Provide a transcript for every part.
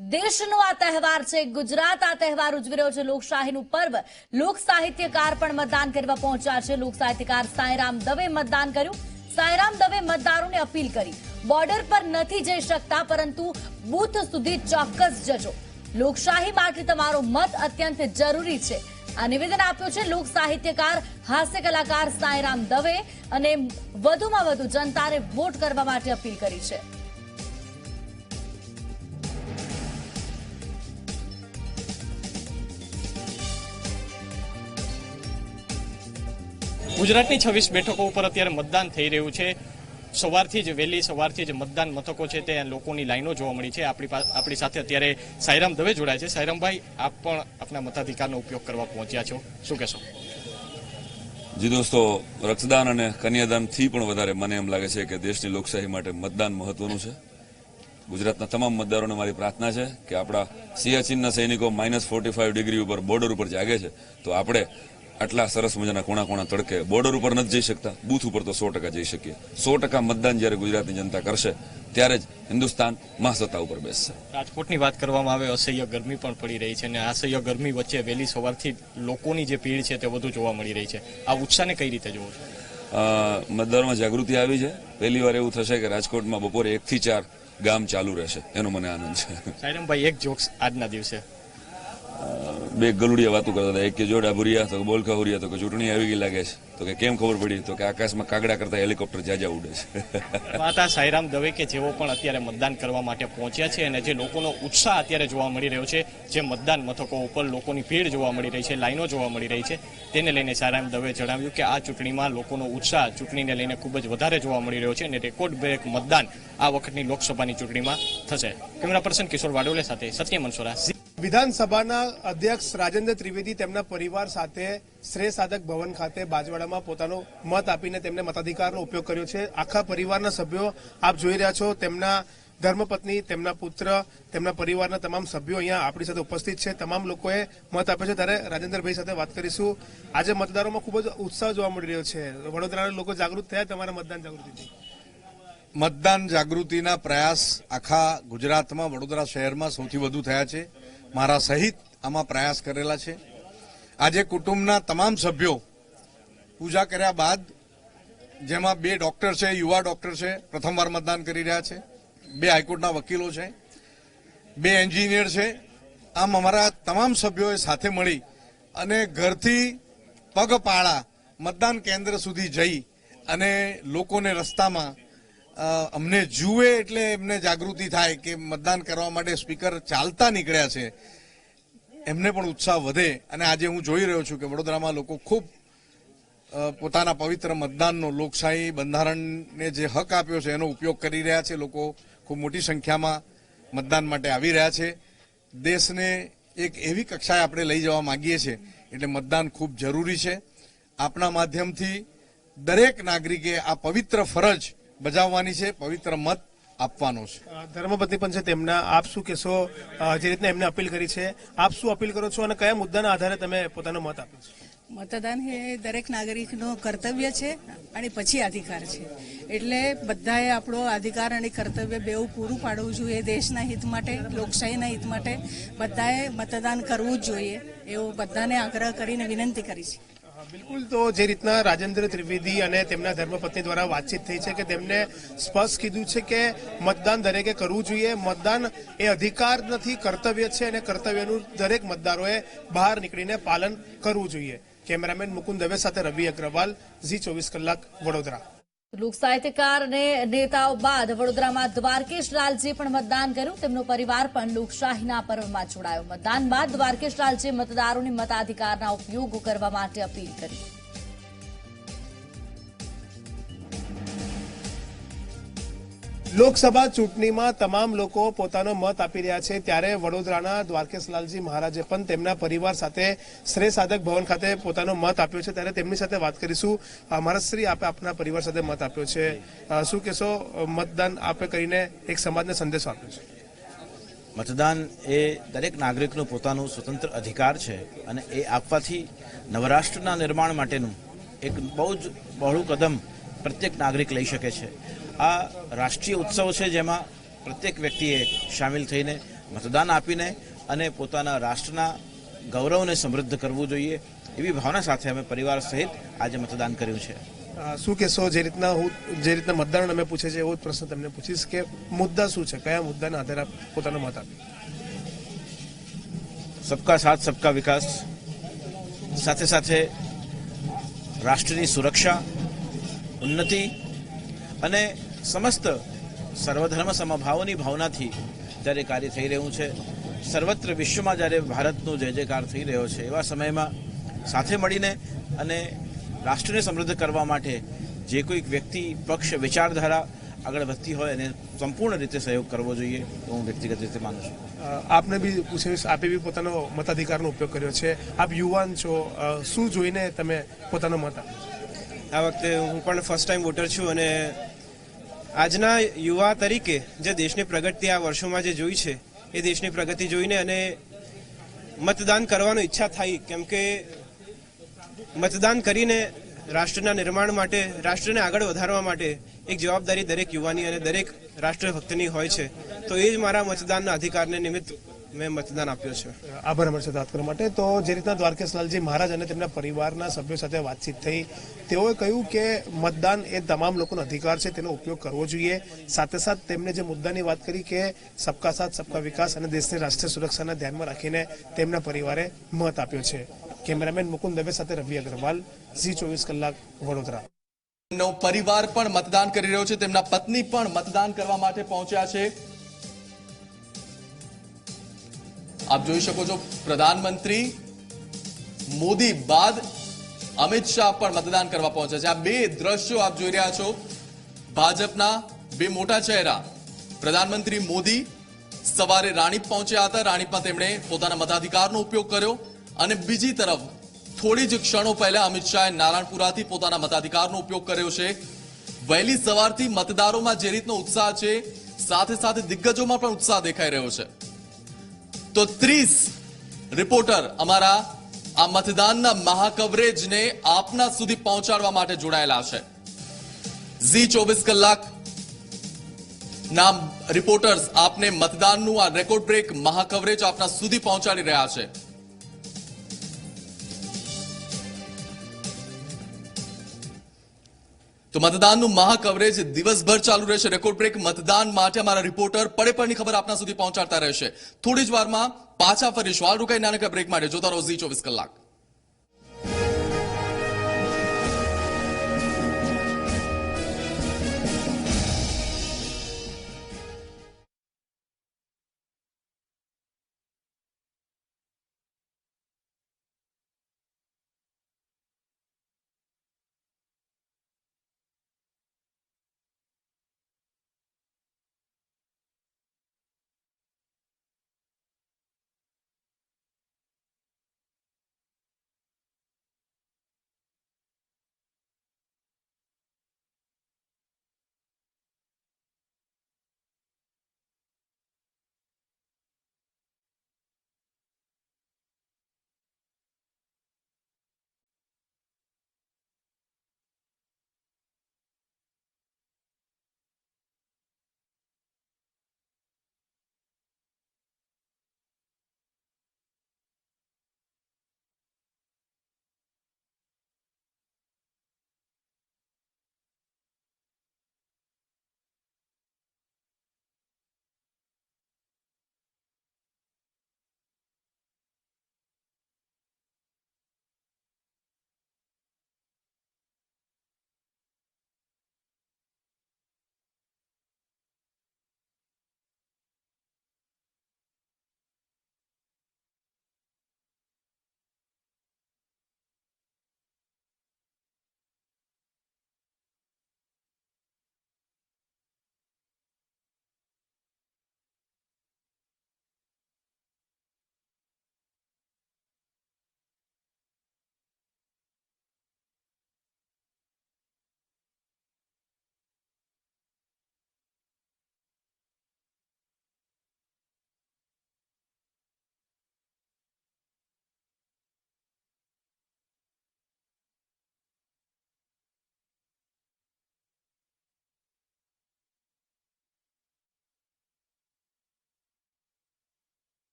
દેશનો આ તહેવાર છે, ગુજરાત આ તહેવાર ઉજવી રહ્યો છે, લોકશાહીનું પર્વ। લોક સાહિત્યકાર પણ મતદાન કરવા પહોંચ્યા છે। લોક સાહિત્યકાર સાંઈરામ દવે મતદાન કર્યું। સાંઈરામ દવે મતદારોને અપીલ કરી, બોર્ડર પર નથી જઈ શકતા પરંતુ બૂથ સુધી ચોક્કસ જજો। લોકશાહી માટે તમારો મત અત્યંત જરૂરી છે। આ નિવેદન આપ્યું છે લોક સાહિત્યકાર હાસ્ય કલાકાર સાંઈરામ દવે અને વધુમાં વધુ જનતાને વોટ કરવા માટે અપીલ કરી છે। ગુજરાતની 26 બેઠકો ઉપર અત્યારે મતદાન થઈ રહ્યું છે। સવારથી જ વહેલી સવારથી જ મતદાન મથકો છે તે લોકોની લાઈનો જોવા મળી છે। આપણી સાથે અત્યારે સાંઈરામ દવે જોડાય છે। સાંઈરામભાઈ, આપ પણ આપના મતાધિકારનો ઉપયોગ કરવા પહોંચ્યા છો, શું કહેશો? જી દોસ્તો, રક્તદાન અને કન્યાદાનથી પણ વધારે મને એમ લાગે છે કે દેશની લોકશાહી માટે મતદાન મહત્વનું છે। ગુજરાતના તમામ મતદારોને મારી પ્રાર્થના છે કે આપણા સિયાચીનના સૈનિકો -45 ડિગ્રી ઉપર બોર્ડર ઉપર જાગે છે, તો આપણે આટલા સરસ મજાના કોણા કોણા તડકે બોર્ડર ઉપર નથી જઈ શકતા, બૂથ ઉપર તો 100% જઈ શકીએ। 100% મતદાન જ્યારે ગુજરાતની જનતા કરશે ત્યારે જ હિન્દુસ્તાન મહાસત્તા ઉપર બેસશે। રાજકોટની વાત કરવામાં આવે, અસહ્ય ગરમી પણ પડી રહી છે અને આ અસહ્ય ગરમી વચ્ચે વહેલી સવારથી લોકોની જે ભીડ છે તે વધુ જોવા મળી રહી છે। આ ઉત્સાહને કઈ રીતે જોવો છો? મતદારોમાં જાગૃતિ આવી છે। પહેલી વાર એવું થશે કે રાજકોટમાં બપોરે 1 થી 4 ગામ ચાલુ રહેશે, એનો મને આનંદ છે। સાંઈરામભાઈ, એક જોક્સ આજના દિવસે બે ગલુડિયા વાતો કરતા હતા, એક કે જોડા ભૂરિયા તો બોલકા હુરિયા, તો કે ચૂંટણી આવી ગઈ લાગે છે, તો કે કેમ ખબર પડી, તો કે આકાશમાં કાગડા કરતા હેલિકોપ્ટર જાજા ઉડે છે। માતા સાંઈરામ દવે કે જેઓ પણ અત્યારે મતદાન કરવા માટે પહોંચ્યા છે અને જે લોકોનો ઉત્સાહ અત્યારે જોવા મળી રહ્યો છે, જે મતદાન મથકો ઉપર લોકોની ભીડ જોવા મળી રહી છે, લાઈનો જોવા મળી રહી છે, તેને લઈને સાંઈરામ દવે જણાવ્યું કે આ ચૂંટણીમાં લોકોનો ઉત્સાહ ચૂંટણીને લઈને ખૂબ જ વધારે જોવા મળી રહ્યો છે અને રેકોર્ડ બ્રેક મતદાન આ વખતની લોકસભાની ચૂંટણીમાં થશે। કેમેરા પર્સન કિશોર વાડોલે સાથે સત્ય મનસોરા। વિધાનસભાના અધ્યક્ષ રાજેન્દ્ર ત્રિવેદી તેમના પરિવાર સાથે શ્રેય સાધક ભવન ખાતે બાજવાડામાં પોતાનો મત આપીને તેમને મતાધિકારનો ઉપયોગ કર્યો છે। આખા પરિવારના સભ્યો આપ જોઈ રહ્યા છો, તેમના ધર્મપત્ની, તેમના પુત્ર, તેમના પરિવારના તમામ સભ્યો અહીંયા આપણી સાથે ઉપસ્થિત છે। તમામ લોકોએ મત આપ્યો છે। ત્યારે રાજેન્દ્રભાઈ સાથે વાત કરીશું। આજે મતદારોમાં ખૂબ જ ઉત્સાહ જોવા મળી રહ્યો છે। વડોદરાના લોકો જાગૃત થયા તમારા મતદાન જાગૃતિથી? મતદાન જાગૃતિના પ્રયાસ આખા ગુજરાતમાં, વડોદરા શહેરમાં સૌથી વધુ થયા છે। મારા સહિત આમાં પ્રયાસ કરેલા છે। આજે કુટુંબના તમામ સભ્યો પૂજા કર્યા બાદ, જેમાં 2 ડોક્ટર છે, યુવા ડોક્ટર છે, પ્રથમવાર મતદાન કરી રહ્યા છે, 2 હાઈકોર્ટના વકીલો છે, 2 એન્જિનિયર છે, આમ અમારા તમામ સભ્યોએ સાથે મળી અને ઘરથી પગપાળા મતદાન કેન્દ્ર સુધી જઈ અને લોકોને રસ્તામાં અમને જુએ એટલે એમને જાગૃતિ થાય કે મતદાન કરવા માટે સ્પીકર ચાલતા નીકળ્યા છે, એમને પણ ઉત્સાહ વધે। અને આજે હું જોઈ રહ્યો છું કે વડોદરામાં લોકો ખૂબ પોતાના પવિત્ર મતદાનનો, લોકશાહી બંધારણને જે હક આપ્યો છે એનો ઉપયોગ કરી રહ્યા છે। લોકો ખૂબ મોટી સંખ્યામાં મતદાન માટે આવી રહ્યા છે। દેશને એક એવી કક્ષાએ આપણે લઈ જવા માંગીએ છીએ એટલે મતદાન ખૂબ જરૂરી છે। આપના માધ્યમથી દરેક નાગરિકે આ પવિત્ર ફરજ બજાવવાની છે, પવિત્ર મત આપવાનો છે। ધર્મપત્ની પણ છે તેમના, આપ શું કહેશો? જે રીતના એમને અપીલ કરી છે, આપ શું અપીલ કરો છો અને કયા મુદ્દાના આધારે તમે પોતાનો મત આપ્યો છે? મતદાન એ દરેક નાગરિકનો કર્તવ્ય છે અને પછી અધિકાર છે, એટલે બધાએ આપણો અધિકાર અને કર્તવ્ય બેઉ પૂરું પાડવું જોઈએ। દેશના હિત માટે, લોકશાહીના હિત માટે બધાએ મતદાન કરવું જ જોઈએ, એવો બધાને આગ્રહ કરીને વિનંતી કરી છે। બિલકુલ, તો જે રીતના રાજેન્દ્ર ત્રિવેદી અને તેમના ધર્મપત્ની દ્વારા વાતચીત થઈ છે કે તેમને સ્પષ્ટ કીધું છે કે મતદાન દરેકે કરવું જોઈએ। મતદાન એ અધિકાર નથી, કર્તવ્ય છે અને કર્તવ્યનું દરેક મતદારોએ બહાર નીકળીને પાલન કરવું જોઈએ। કેમેરામેન મુકુંદ દવે સાથે રવિ અગ્રવાલ, ઝી 24 કલાક, વડોદરા। લોક સાહિત્યકાર અને નેતાઓ બાદ વડોદરામાં દ્વારકેશ લાલજીએ પણ મતદાન કર્યું। તેમનો પરિવાર પણ લોકશાહીના પર્વમાં જોડાયો। મતદાન બાદ દ્વારકેશ લાલજીએ મતદારોને મતાધિકારના ઉપયોગ કરવા માટે અપીલ કરી। લોકસભા ચૂંટણીમાં તમામ લોકો પોતાનો મત આપી રહ્યા છે, ત્યારે વડોદરાના દ્વારકેશ લાલજી મહારાજે પણ તેમના પરિવાર સાથે શ્રેય સાધક ભવન ખાતે પોતાનો મત આપ્યો છે। ત્યારે તેમની સાથે વાત કરીશું। મહારાજશ્રી, આપે આપના પરિવાર સાથે મત આપ્યો છે, શું કહેશો? મતદાન આપે કરીને એક સમાજને સંદેશો આપ્યો છે। મતદાન એ દરેક નાગરિકનો પોતાનો સ્વતંત્ર અધિકાર છે અને એ આપવાથી નવરાષ્ટ્રના નિર્માણ માટેનું એક બહુ જ બહોળું કદમ પ્રત્યેક નાગરિક લઈ શકે છે। આ રાષ્ટ્રીય ઉત્સવ છે જેમાં પ્રત્યેક વ્યક્તિએ સામેલ થઈને મતદાન આપીને અને પોતાના રાષ્ટ્રના ગૌરવને સમૃદ્ધ કરવું જોઈએ એવી ભાવના સાથે અમે પરિવાર સહિત આજે મતદાન કર્યું છે. શું કહેશો? જે રીતના મતદારો અમે પૂછે છે એવો જ પ્રશ્ન તમને પૂછીશ કે મુદ્દા શું છે, કયા મુદ્દાના આધારે પોતાનો મત આપ્યો? સબકા સાથ સબકા વિકાસ, સાથે સાથે રાષ્ટ્રની સુરક્ષા, ઉન્નતિ અને સમસ્ત સર્વધર્મ સમભાવની ભાવનાથી જ્યારે કાર્ય થઈ રહ્યું છે, સર્વત્ર વિશ્વમાં જ્યારે ભારતનો જય જયકાર થઈ રહ્યો છે, એવા સમયમાં સાથે મળીને અને રાષ્ટ્રને સમૃદ્ધ કરવા માટે જે કોઈક વ્યક્તિ, પક્ષ, વિચારધારા આગળ વધતી હોય એને સંપૂર્ણ રીતે સહયોગ કરવો જોઈએ તો હું વ્યક્તિગત રીતે માનું છું. આપને બી પૂછીશ, આપે બી પોતાનો મતાધિકારનો ઉપયોગ કર્યો છે. આપ યુવાન છો, શું જોઈને તમે પોતાનો મત આપ્યો? આ વખતે હું પણ ફર્સ્ટ ટાઈમ વોટર છું અને આજના યુવા તરીકે જે દેશની પ્રગતિ આ વર્ષોમાં જે જોઈ છે એ દેશની પ્રગતિ જોઈને અને મતદાન કરવાનો ઈચ્છા થઈ, કેમ કે મતદાન કરીને રાષ્ટ્રના નિર્માણ માટે, રાષ્ટ્રને આગળ વધારવા માટે એક જવાબદારી દરેક યુવાની અને દરેક રાષ્ટ્રભક્તની હોય છે. તો એ જ મારા મતદાનના અધિકારને નિમિત્ત મેં મતદાન આપ્યો છે. આભાર અમારી સાથે વાત કરવા માટે. તો જે રીતના દ્વારકેશલાલજી મહારાજ અને તેમના પરિવારના સભ્યો સાથે વાતચીત થઈ, તેઓએ કહ્યું કે મતદાન એ તમામ લોકોનો અધિકાર છે, તેનો ઉપયોગ કરવો જોઈએ. સાથે સાથે તેમણે જે મુદ્દાની વાત કરી કે સબકા સાથ સબકા વિકાસ અને દેશની રાષ્ટ્રીય સુરક્ષાને ધ્યાનમાં રાખીને તેમના પરિવારે મત આપ્યો છે. કેમેરામેન મુકુંદ દવે સાથે રવિ અગ્રવાલ, Zee24 કલાક, વડોદરા. નો પરિવાર પણ મતદાન કરી રહ્યો છે, તેમના પત્ની પણ મતદાન કરવા માટે પહોંચ્યા છે. આપ જોઈ શકો છો, પ્રધાનમંત્રી મોદી બાદ અમિત શાહ પણ મતદાન કરવા પહોંચ્યા છે. આ બે દ્રશ્યો આપ જોઈ રહ્યા છો, ભાજપના બે મોટા ચહેરા. પ્રધાનમંત્રી મોદી સવારે રાણીપ પહોંચ્યા હતા, રાણીપમાં તેમણે પોતાના મતાધિકારનો ઉપયોગ કર્યો અને બીજી તરફ થોડી જ ક્ષણો પહેલા અમિત શાહે નારાયણપુરાથી પોતાના મતાધિકારનો ઉપયોગ કર્યો છે. વહેલી સવારથી મતદારોમાં જે રીતનો ઉત્સાહ છે, સાથે સાથે દિગ્ગજોમાં પણ ઉત્સાહ દેખાઈ રહ્યો છે. તો 30 રિપોર્ટર અમારા આ મતદાનના મહાકવરેજને આપના સુધી પહોંચાડવા માટે જોડાયેલા છે. Zee24 કલાક ના રિપોર્ટર્સ આપને મતદાનનું આ રેકોર્ડ બ્રેક મહાકવરેજ આપના સુધી પહોંચાડી રહ્યા છે. તો મતદાનનું મહાકવરેજ દિવસભર ચાલુ રહેશે. રેકોર્ડ બ્રેક મતદાન માટે અમારા રિપોર્ટર પળે પળની ખબર આપના સુધી પહોંચાડતા રહેશે. થોડી જ વારમાં પાછા ફરીશું. હાલ રોકાઈ નાનકડા બ્રેક માટે જોતા રહો Zee24 કલાક.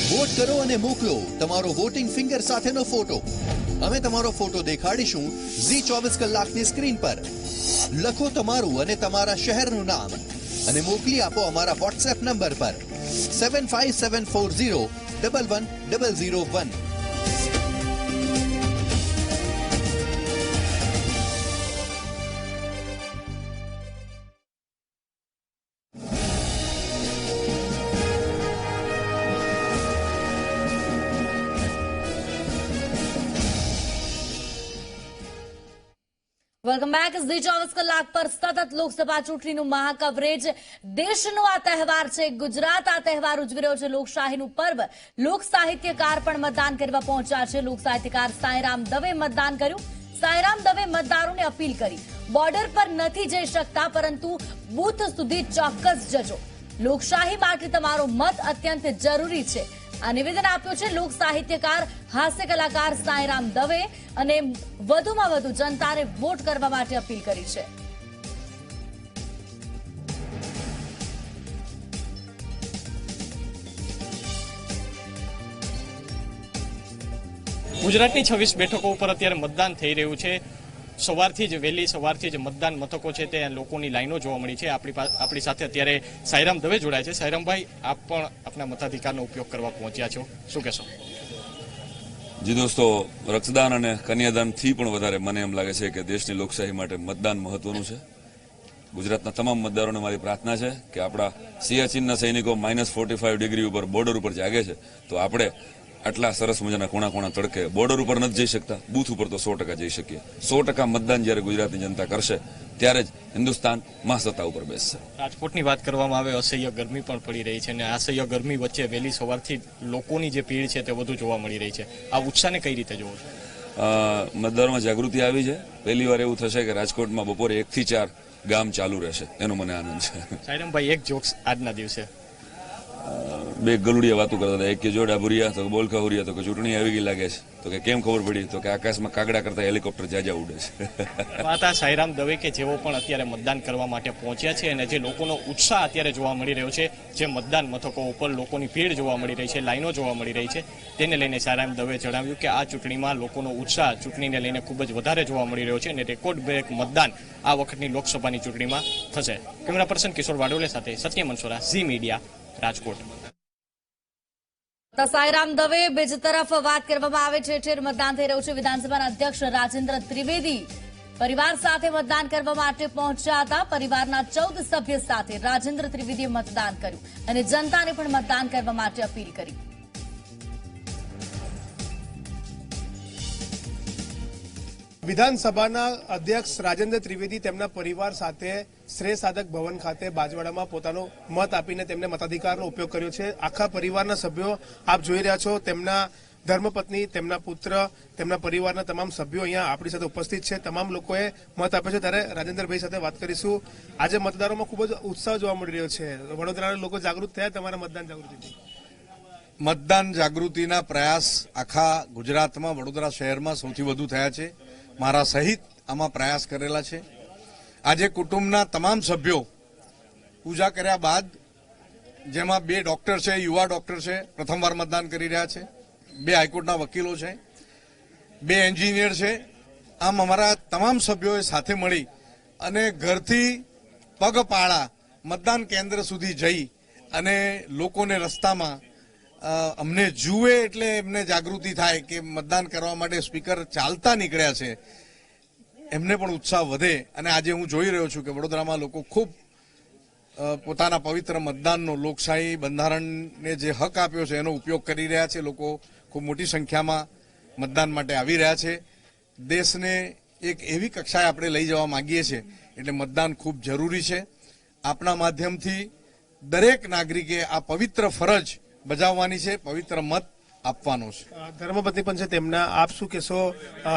વોટ કરો અને મોકલો તમારો વોટિંગ ફિંગર સાથેનો ફોટો. અમે તમારો ફોટો દેખાડીશું ઝી 24 કલાકની સ્ક્રીન પર. લખો તમારું અને તમારા શહેરનું નામ અને મોકલી આપો અમારા વોટ્સએપ નંબર પર 7574011001. Welcome back. ઝી 24 કલાક પર સતત લોકસભા ચૂંટણીનું મહાકવરેજ. દેશનો આ તહેવાર છે. ગુજરાત આ તહેવાર ઉજવી રહ્યો છે. લોકશાહીનું પર્વ. લોક સાહિત્યકાર પણ મતદાન કરવા પહોંચ્યા છે. લોક સાહિત્યકાર સાંઈરામ દવે મતદાન કર્યું. સાંઈરામ દવે મતદારોને અપીલ કરી, બોર્ડર પર નથી જઈ શકતા પરંતુ બૂથ સુધી ચોક્કસ જજો. લોકશાહી માટે તમારો મત અત્યંત જરૂરી છે. આ નિવેદન આપ્યું છે લોક સાહિત્યકાર હાસ્ય કલાકાર સાંઈરામ દવે અને વધુમાં વધુ જનતાને વોટ કરવા માટે અપીલ કરી છે. ગુજરાતની 26 બેઠકો ઉપર અત્યારે મતદાન થઈ રહ્યું છે. સવારથી જ વહેલી સવારથી જ મતદાન મથકો છે તે લોકોની લાઈનો જોવા મળી છે. આપણી સાથે અત્યારે સાંઈરામ દવે જોડાય છે. સાંઈરામભાઈ, આપ પણ આપના મતાધિકારનો ઉપયોગ કરવા પહોંચ્યા છો, શું કહેશો? જી દોસ્તો, રક્તદાન અને કન્યાદાનથી પણ વધારે મને એમ લાગે છે કે દેશની લોકશાહી માટે મતદાન મહત્વનું છે. ગુજરાતના તમામ મતદારોને મારી પ્રાર્થના છે કે આપણા સિયાચીનના સૈનિકો -45 ડિગ્રી ઉપર બોર્ડર ઉપર જાગે છે, તો આપણે આટલા સરસ મજાના કોણા તડકે બોર્ડર ઉપર નથી જઈ શકતા, બૂથ ઉપર તો 100% જઈ શકીએ. 100% મતદાન જ્યારે ગુજરાતની જનતા કરશે ત્યારે જ હિન્દુસ્તાન મહાસત્તા ઉપર બેસશે. રાજકોટની વાત કરવામાં આવે, અસહ્ય ગરમી પણ પડી રહી છે અને આ અસહ્ય ગરમી વચ્ચે વહેલી સવારથી લોકોની જે ભીડ છે તે વધુ જોવા મળી રહી છે. આ ઉત્સાહને કઈ રીતે જોવો છો? મતદારોમાં જાગૃતિ આવી છે. પહેલી વાર એવું થશે કે રાજકોટમાં બપોરે 1 થી 4 ગામ ચાલુ રહેશે, એનો મને આનંદ છે. સાંઈરામભાઈ, એક જોક્સ આજના દિવસે. બે ગલુડિયા વાતો કરતા હતા. એક કે જોડા ભૂરિયા, તો બોલકા હુરિયા, તો કે ચૂંટણી આવી ગઈ લાગે છે, તો કે કેમ ખબર પડી, તો કે આકાશમાં કાગડા કરતા હેલિકોપ્ટર જાજા ઉડે છે. વાત આ સાંઈરામ દવે કે જેઓ પણ અત્યારે મતદાન કરવા માટે પહોંચ્યા છે અને જે લોકોનો ઉત્સાહ અત્યારે જોવા મળી રહ્યો છે, જે મતદાન મથકો ઉપર લોકોની ભીડ જોવા મળી રહી છે, લાઈનો જોવા મળી રહી છે, તેને લઈને સાંઈરામ દવે જણાવ્યું કે આ ચૂંટણીમાં લોકોનો ઉત્સાહ ચૂંટણીને લઈને ખૂબ જ વધારે જોવા મળી રહ્યો છે અને રેકોર્ડ બ્રેક મતદાન આ વખતની લોકસભાની ચૂંટણીમાં થશે. કેમેરા પર્સન કિશોર વાડોલે સાથે સત્ય મનસોરા, ઝી મીડિયા, રાજકોટ. સાંઈરામ દવે. બીજી તરફ વાત કરવામાં આવે છે, ઠેર મતદાન થઈ રહ્યું છે. વિધાનસભાના અધ્યક્ષ રાજેન્દ્ર ત્રિવેદી પરિવાર સાથે મતદાન કરવા માટે પહોંચ્યા હતા. પરિવારના 14 સભ્ય સાથે રાજેન્દ્ર ત્રિવેદીએ મતદાન કર્યું અને જનતાને પણ મતદાન કરવા માટે અપીલ કરી. વિધાનસભાના અધ્યક્ષ રાજેન્દ્ર ત્રિવેદી તેમના પરિવાર સાથે શ્રેય સાધક ભવન ખાતે બાજવાડામાં પોતાનો મત આપીને તેમને મતાધિકારનો ઉપયોગ કર્યો છે. આખા પરિવારના સભ્યો આપ જોઈ રહ્યા છો, તેમના ધર્મપત્ની, તેમના પુત્ર, તેમના પરિવારના તમામ સભ્યો અહીંયા આપણી સાથે ઉપસ્થિત છે. તમામ લોકોએ મત આપ્યો છે. ત્યારે રાજેન્દ્રભાઈ સાથે વાત કરીશું. આજે મતદારોમાં ખૂબ જ ઉત્સાહ જોવા મળી રહ્યો છે. વડોદરાના લોકો જાગૃત થયા તમારા મતદાન જાગૃતિથી? મતદાન જાગૃતિના પ્રયાસ આખા ગુજરાતમાં, વડોદરા શહેરમાં સૌથી વધુ થયા છે. મારા સહિત આમાં પ્રયાસ કરેલા છે. આજે કુટુંબના તમામ સભ્યો પૂજા કર્યા બાદ, જેમાં 2 ડોક્ટર છે, યુવા ડોક્ટર છે, પ્રથમવાર મતદાન કરી રહ્યા છે, 2 હાઈકોર્ટના વકીલો છે, 2 એન્જિનિયર છે. આમ અમારા તમામ સભ્યોએ સાથે મળી અને ઘરથી પગપાળા મતદાન કેન્દ્ર સુધી જઈ અને લોકોને રસ્તામાં અમને જુએ એટલે એમને જાગૃતિ થાય કે મતદાન કરવા માટે સ્પીકર ચાલતા નીકળ્યા છે, એમને પણ ઉત્સાહ વધે. અને આજે હું જોઈ રહ્યો છું કે વડોદરામાં લોકો ખૂબ પોતાના પવિત્ર મતદાનનો, લોકશાહી બંધારણને જે હક આપ્યો છે એનો ઉપયોગ કરી રહ્યા છે. લોકો ખૂબ મોટી સંખ્યામાં મતદાન માટે આવી રહ્યા છે. દેશને એક એવી કક્ષાએ આપણે લઈ જવા માંગીએ છીએ એટલે મતદાન ખૂબ જરૂરી છે. આપણા માધ્યમથી દરેક નાગરિકે આ પવિત્ર ફરજ બજાવવાની છે, પવિત્ર મત આપવાનો છે. ધર્મપત્ની પણ છે તેમના, આપ શું કહેશો?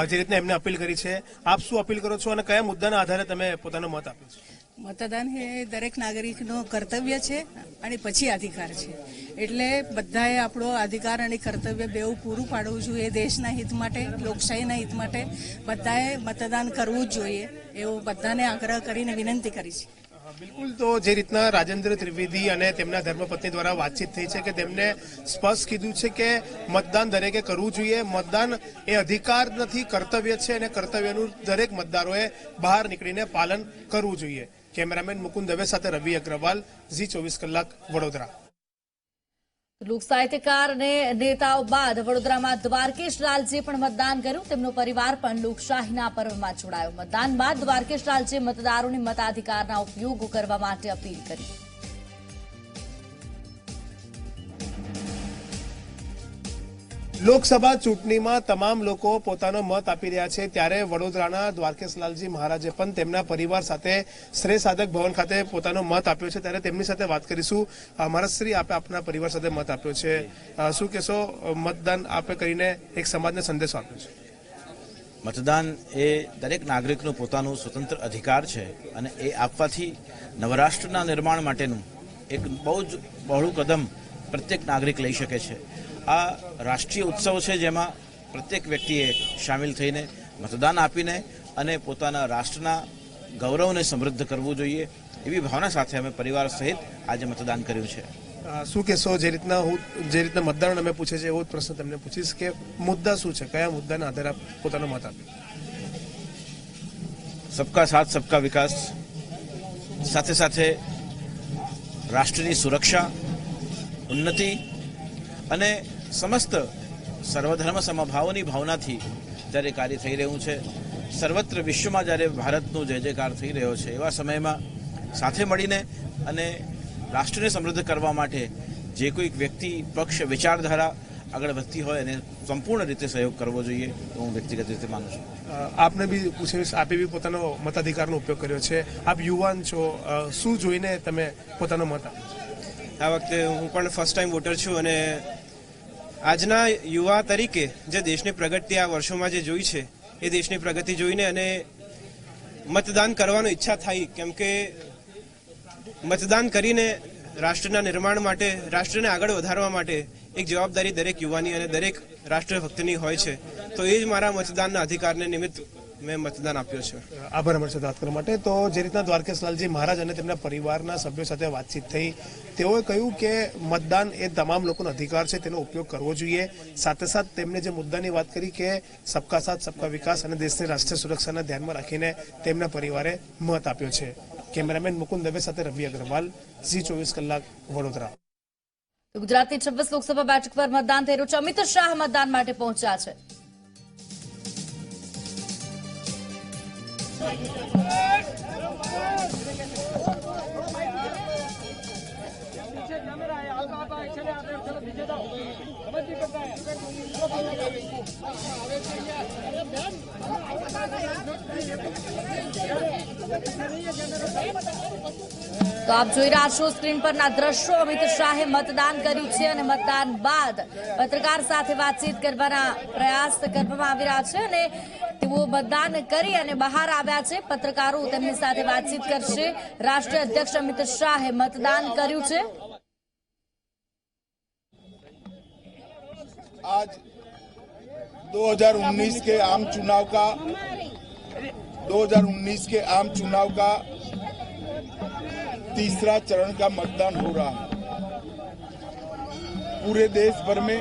જે રીતના એમને અપીલ કરી છે, આપ શું અપીલ કરો છો અને કયા મુદ્દાના આધારે તમે પોતાનો મત આપ્યો છો? મતદાન એ દરેક નાગરિકનો કર્તવ્ય છે અને પછી અધિકાર છે. એટલે બધાએ આપણો અધિકાર અને કર્તવ્ય બેઉ પૂરું પાડવું જોઈએ. દેશના હિત માટે, લોકશાહીના હિત માટે બધાએ મતદાન કરવું જ જોઈએ, એવું બધાને આગ્રહ કરીને વિનંતી કરી છે. બિલકુલ, તો જે રીતના રાજેન્દ્ર ત્રિવેદી અને તેમના ધર્મપત્ની દ્વારા વાતચીત થઈ છે કે તેમને સ્પષ્ટ કીધું છે કે મતદાન દરેકે કરવું જોઈએ. મતદાન એ અધિકાર નથી, કર્તવ્ય છે અને કર્તવ્યનું દરેક મતદારોએ બહાર નીકળીને પાલન કરવું જોઈએ. કેમેરામેન મુકુંદ દવે સાથે રવિ અગ્રવાલ, ઝી 24 કલાક, વડોદરા. લોક સાહિત્યકાર અને નેતાઓ બાદ વડોદરામાં દ્વારકેશ લાલજીએ પણ મતદાન કર્યું. તેમનો પરિવાર પણ લોકશાહીના પર્વમાં જોડાયો. મતદાન બાદ દ્વારકેશ લાલજીએ મતદારોને મતાધિકારના ઉપયોગ કરવા માટે અપીલ કરી. લોકસભા ચૂંટણીમાં તમામ લોકો પોતાનો મત આપી રહ્યા છે, ત્યારે વડોદરાના દ્વારકેશ લાલજી મહારાજે પણ તેમના પરિવાર સાથે શ્રેય સાધક ભવન ખાતે પોતાનો મત આપ્યો છે. ત્યારે તેમની સાથે વાત કરીશું. મહારાજશ્રી, આપે આપના પરિવાર સાથે મત આપ્યો છે, શું કહેશો? મતદાન આપે કરીને એક સમાજને સંદેશો આપ્યો છે. મતદાન એ દરેક નાગરિકનું પોતાનું સ્વતંત્ર અધિકાર છે અને એ આપવાથી નવરાષ્ટ્રના નિર્માણ માટેનું એક બહુ જ બહોળું કદમ પ્રત્યેક નાગરિક લઈ શકે છે. આ રાષ્ટ્રીય ઉત્સવ છે જેમાં પ્રત્યેક વ્યક્તિએ સામેલ થઈને મતદાન આપીને અને પોતાના રાષ્ટ્રના ગૌરવને સમૃદ્ધ કરવું જોઈએ, એવી ભાવના સાથે અમે પરિવાર સહિત આજે મતદાન કર્યું છે. શું કહેશો? જે રીતના મતદારો અમે પૂછે છે એવો જ પ્રશ્ન તમને પૂછીશ કે મુદ્દા શું છે, કયા મુદ્દાના આધારે પોતાનો મત આપ્યો? સબકા સાથ સબકા વિકાસ, સાથે સાથે રાષ્ટ્રની સુરક્ષા, ઉન્નતિ અને સમસ્ત સર્વધર્મ સમભાવની ભાવનાથી જ્યારે કાર્ય થઈ રહ્યું છે, સર્વત્ર વિશ્વમાં જ્યારે ભારતનો જય જયકાર થઈ રહ્યો છે, એવા સમયમાં સાથે મળીને અને રાષ્ટ્રને સમૃદ્ધ કરવા માટે જે કોઈક વ્યક્તિ, પક્ષ, વિચારધારા આગળ વધતી હોય એને સંપૂર્ણ રીતે સહયોગ કરવો જોઈએ, તો હું વ્યક્તિગત રીતે માનું છું. આપને બી પૂછીશ, આપે બી પોતાનો મતાધિકારનો ઉપયોગ કર્યો છે. આપ યુવાન છો, શું જોઈને તમે પોતાનો મત આપ્યો? આ વખતે હું પણ ફર્સ્ટ ટાઈમ વોટર છું અને આજના યુવા તરીકે જે દેશની પ્રગતિ આ વર્ષોમાં જે જોઈ છે એ દેશની પ્રગતિ જોઈને અને મતદાન કરવાની ઈચ્છા થઈ, કેમ કે મતદાન કરીને રાષ્ટ્રના નિર્માણ માટે, રાષ્ટ્રને આગળ વધારવા માટે એક જવાબદારી દરેક યુવાની અને દરેક રાષ્ટ્રભક્તની હોય છે. તો એ જ મારા મતદાનના અધિકારને નિમિત્ત મેં મતદાન આપ્યો છે. આભાર અમારી સાથે વાત કરવા માટે. તો જે રીતના દ્વારકેશ લાલજી મહારાજ અને તેમના પરિવારના સભ્યો સાથે વાતચીત થઈ, તેઓએ કહ્યું કે મતદાન એ તમામ લોકોનો અધિકાર છે, તેનો ઉપયોગ કરવો જોઈએ. સાથે સાથે તેમણે જે મુદ્દાની વાત કરી કે સબકા સાથ સબકા વિકાસ અને દેશની રાષ્ટ્રીય સુરક્ષાને ધ્યાનમાં રાખીને તેમના પરિવારે મત આપ્યો છે. કેમેરામેન મુકુંદ દવે સાથે રવિ અગ્રવાલ, ઝી 24 કલાક, વડોદરા. ગુજરાતની 26 લોકસભા બેઠક પર મતદાન થઈ રહ્યું છે. અમિત શાહ મતદાન માટે પહોંચ્યા છે. તો આપ જોઈ રહ્યા છો સ્ક્રીન પરના દ્રશ્યો. અમિત શાહે મતદાન કર્યું છે અને મતદાન બાદ પત્રકાર સાથે વાતચીત કરવાના પ્રયાસ કરવામાં આવી રહ્યા છે અને તેઓ મતદાન કરી અને બહાર આવ્યા છે. પત્રકારો તેમની સાથે વાતચીત કરશે. રાષ્ટ્રીય અધ્યક્ષ અમિત શાહે મતદાન કર્યું છે. आज 2019 के आम चुनाव का तीसरा चरण का मतदान हो रहा है. पूरे देश भर में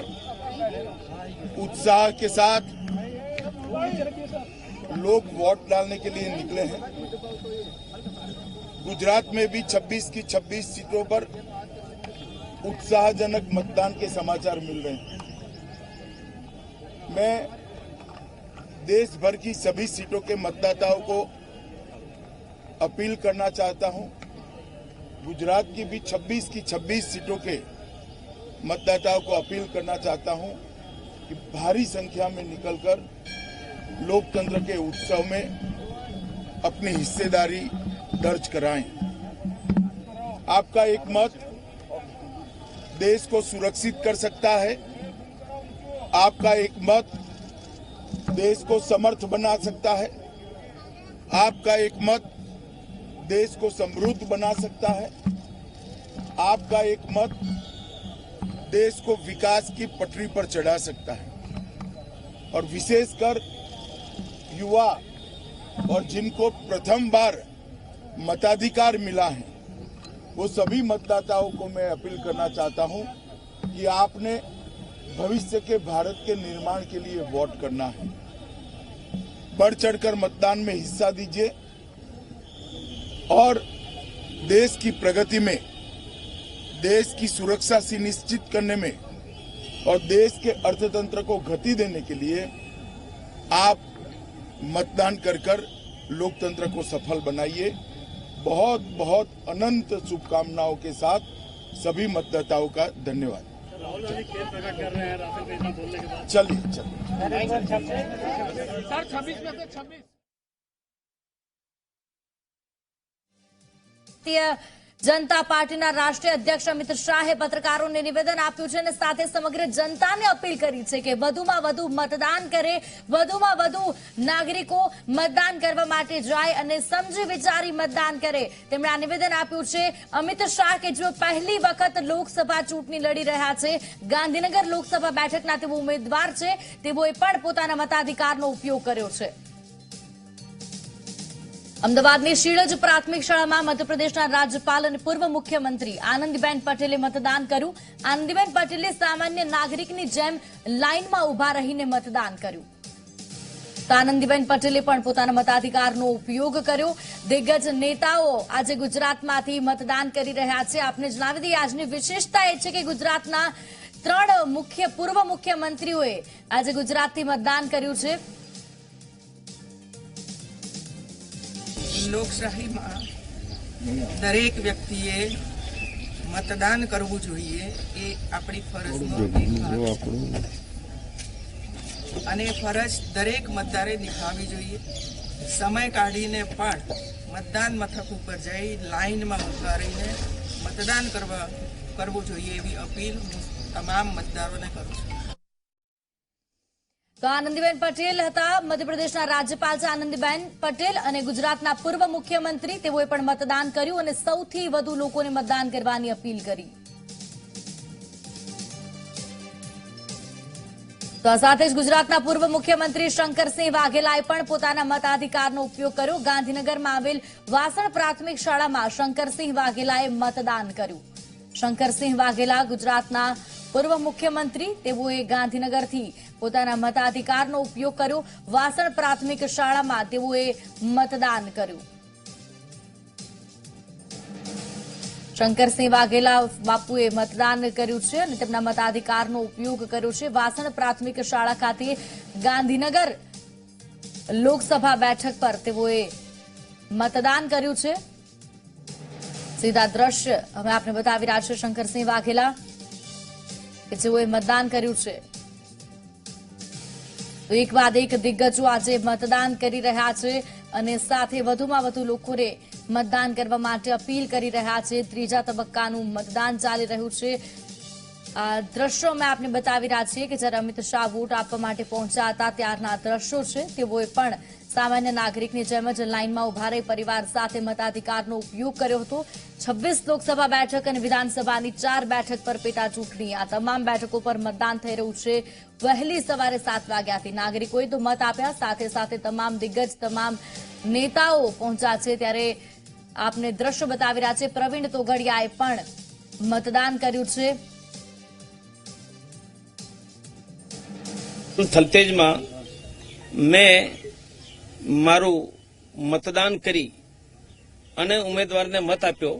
उत्साह के साथ लोग वोट डालने के लिए निकले हैं. गुजरात में भी 26 की 26 सीटों पर उत्साहजनक मतदान के समाचार मिल रहे हैं. मैं देश भर की सभी सीटों के मतदाताओं को अपील करना चाहता हूं. गुजरात की भी 26 की 26 सीटों के मतदाताओं को अपील करना चाहता हूं कि भारी संख्या में निकलकर लोकतंत्र के उत्सव में अपनी हिस्सेदारी दर्ज कराएं. आपका एक मत देश को सुरक्षित कर सकता है. आपका एक मत देश को समर्थ बना सकता है. आपका एक मत देश को समृद्ध बना सकता है. आपका एक मत देश को विकास की पटरी पर चढ़ा सकता है. और विशेषकर युवा और जिनको प्रथम बार मताधिकार मिला है, वो सभी मतदाताओं को मैं अपील करना चाहता हूं कि आपने भविष्य के भारत के निर्माण के लिए वोट करना है। बढ़ चढ़कर मतदान में हिस्सा दीजिए और देश की प्रगति में, देश की सुरक्षा सुनिश्चित करने में और देश के अर्थतंत्र को गति देने के लिए आप मतदान कर लोकतंत्र को सफल बनाइए। बहुत बहुत अनंत शुभकामनाओं के साथ सभी मतदाताओं का धन्यवाद। चलिए જનતા પાર્ટીના રાષ્ટ્રીય અધ્યક્ષ અમિત શાહે પત્રકારોને નિવેદન આપ્યું છે અને સાથે સમગ્ર જનતાને અપીલ કરી છે કે વધુમાં વધુ મતદાન કરે, વધુમાં વધુ નાગરિકો મતદાન કરવા માટે જાય અને સમજી વિચારી મતદાન કરે। તેમણે આ નિવેદન આપ્યું છે અમિત શાહ કે જેઓ પહેલી વખત લોકસભા ચૂંટણી લડી રહ્યા છે, ગાંધીનગર લોકસભા બેઠકના તેઓ ઉમેદવાર છે, તેઓએ પણ પોતાના મતાધિકારનો ઉપયોગ કર્યો છે। અમદાવાદની શીળજ પ્રાથમિક શાળામાં મધ્યપ્રદેશના રાજ્યપાલ અને પૂર્વ મુખ્યમંત્રી આનંદીબેન પટેલે મતદાન કર્યું। આનંદીબેન પટેલે સામાન્ય નાગરિકની જેમ લાઇનમાં ઉભા રહીને મતદાન કર્યું। તો આનંદીબેન પટેલે પણ પોતાના મતાધિકારનો ઉપયોગ કર્યો। દિગ્ગજ નેતાઓ આજે ગુજરાતમાંથી મતદાન કરી રહ્યા છે। આપને જણાવી દઈએ આજની વિશેષતા એ છે કે ગુજરાતના 3 પૂર્વ મુખ્યમંત્રીઓએ આજે ગુજરાતથી મતદાન કર્યું છે। લોકશાહીમાં દરેક વ્યક્તિએ મતદાન કરવું જોઈએ, એ આપણી ફરજનો એક ભાગ છે અને ફરજ દરેક મતદારે નિભાવવી જોઈએ। સમય કાઢીને પણ મતદાન મથક ઉપર જઈ લાઇનમાં ઉભા રહીને મતદાન કરવું જોઈએ એવી અપીલ હું તમામ મતદારોને કરું છું। તો આનંદીબેન પટેલ હતા, મધ્યપ્રદેશના રાજ્યપાલ છે આનંદીબેન પટેલ અને ગુજરાતના પૂર્વ મુખ્યમંત્રી, તેઓએ પણ મતદાન કર્યું અને સૌથી વધુ લોકોને મતદાન કરવાની અપીલ કરી। તો આ સાથે જ ગુજરાતના પૂર્વ મુખ્યમંત્રી શંકરસિંહ વાઘેલાએ પણ પોતાના મતાધિકારનો ઉપયોગ કર્યો। ગાંધીનગરમાં આવેલ વાસણ પ્રાથમિક શાળામાં શંકરસિંહ વાઘેલાએ મતદાન કર્યું। શંકરસિંહ વાઘેલા ગુજરાતના પૂર્વ મુખ્યમંત્રી, તેઓએ ગાંધીનગરથી પોતાના મતાધિકારનો ઉપયોગ કર્યો। વાસણ પ્રાથમિક શાળામાં તેઓએ મતદાન કર્યું। શંકરસિંહ વાઘેલા બાપુએ મતદાન કર્યું છે અને તેમના મતાધિકારનો ઉપયોગ કર્યો છે। વાસણ પ્રાથમિક શાળા ખાતે ગાંધીનગર લોકસભા બેઠક પર તેઓએ મતદાન કર્યું છે। સીધા દ્રશ્ય હવે આપણે બતાવી રહ્યા છે શંકરસિંહ વાઘેલા કે જેઓએ મતદાન કર્યું છે। તો એક બાદ એક દિગ્ગજો આજે મતદાન કરી રહ્યા છે અને સાથે વધુમાં વધુ લોકોને મતદાન કરવા માટે અપીલ કરી રહ્યા છે। ત્રીજા તબક્કાનું મતદાન ચાલી રહ્યું છે। આ દ્રશ્યો અમે આપને બતાવી રહ્યા છીએ કે જ્યારે અમિત શાહ વોટ આપવા માટે પહોંચ્યા હતા ત્યારના દ્રશ્યો છે। તેઓએ પણ સામાન્ય નાગરિકની જેમ જ લાઇનમાં ઉભા રહી પરિવાર સાથે મતાધિકારનો ઉપયોગ કર્યો હતો। 26 લોકસભા બેઠક અને વિધાનસભાની 4 બેઠક પર પેટા ચૂંટણી, આ તમામ બેઠકો પર મતદાન થઈ રહ્યું છે। વહેલી સવારે 7 વાગ્યાથી નાગરિકોએ તો મત આપ્યા, સાથે સાથે તમામ દિગ્ગજ તમામ નેતાઓ પહોંચ્યા છે। ત્યારે આપને દ્રશ્ય બતાવી રહ્યા છે પ્રવીણ તોગડિયાએ પણ મતદાન કર્યું છે। થલતેજમાં મેં મારું મતદાન કરી અને ઉમેદવારને મત આપ્યો।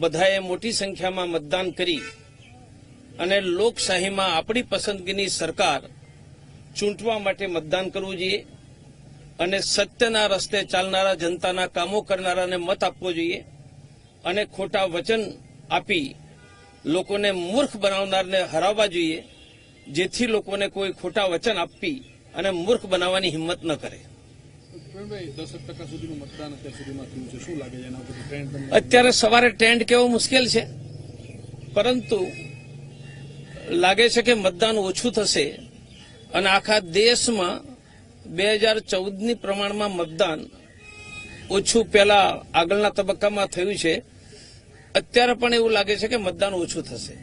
બધાએ મોટી સંખ્યામાં મતદાન કરી અને લોકશાહીમાં આપણી પસંદગીની સરકાર ચૂંટવા માટે મતદાન કરવું જોઈએ અને સત્યના રસ્તે ચાલનારા, જનતાના કામો કરનારાને મત આપવો જોઈએ અને ખોટા વચન આપી લોકોને મૂર્ખ બનાવનારને હરાવવા જોઈએ, જેથી લોકોને કોઈ ખોટા વચન આપી અને મૂર્ખ બનાવવાની હિંમત ન કરે। અત્યારે સવારે ટ્રેન્ડ કેવો મુશ્કેલ છે, પરંતુ લાગે છે કે મતદાન ઓછું થશે અને આખા દેશમાં 2014ની પ્રમાણમાં મતદાન ઓછું પહેલા આગળના તબક્કામાં થયું છે। અત્યારે પણ એવું લાગે છે કે મતદાન ઓછું થશે।